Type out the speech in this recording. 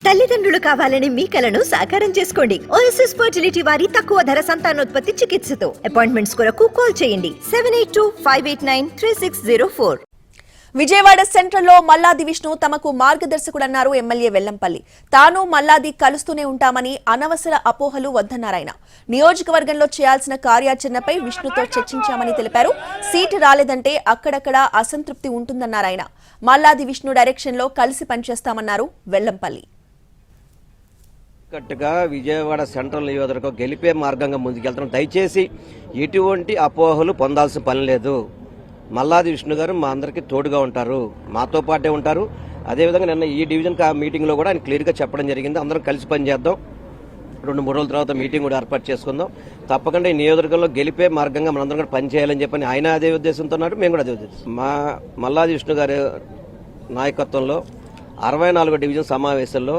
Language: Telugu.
తల్లిదండ్రులు కావాలని మీ కలను సాకారం చేసుకోండి. ఓఎస్ఎస్ ఫర్టిలిటీ వారి తక్కువ ధర సంతానోత్పత్తి చికిత్సతో అపాయింట్మెంట్స్ కొరకు కాల్ చేయండి 7825893604. విజయవాడ సెంట్రల్లో మల్లాది విష్ణు తమకు మార్గదర్శకుడన్నారు ఎమ్మెల్యే వెల్లంపల్లి. తాను మల్లాది కలుస్తూనే ఉంటామని అనవసర అపోహలు వద్దన్నారాయన. నియోజకవర్గంలో చేయాల్సిన కార్యాచరణపై విష్ణుతో చర్చించామని తెలిపారు. సీటు రాలేదంటే అక్కడక్కడ అసంతృప్తి ఉంటుందన్నారాయన. మల్లాది విష్ణు డైరెక్షన్ లో కలిసి పనిచేస్తామన్నారు వెల్లంపల్లి. కట్టుగా విజయవాడ సెంట్రల్ నియోజకవర్గం గెలిపే మార్గంగా ముందుకెళ్తున్నాం. దయచేసి ఎటువంటి అపోహలు పొందాల్సిన పని లేదు. మల్లాది విష్ణు గారు మా అందరికీ తోడుగా ఉంటారు, మాతో పాటే ఉంటారు. అదేవిధంగా నిన్న ఈ డివిజన్ మీటింగ్లో కూడా ఆయన క్లియర్గా చెప్పడం జరిగింది. అందరం కలిసి పనిచేద్దాం, 2-3 రోజుల తర్వాత మీటింగ్ కూడా ఏర్పాటు చేసుకుందాం. తప్పకుండా ఈ నియోజకవర్గంలో గెలిపే మార్గంగా మనందరం కూడా పనిచేయాలని చెప్పని ఆయన అదే ఉద్దేశంతో ఉన్నాడు, మేము కూడా అదే ఉద్దేశం. మా మల్లాది విష్ణు గారి నాయకత్వంలో 64వ డివిజన్ సమావేశంలో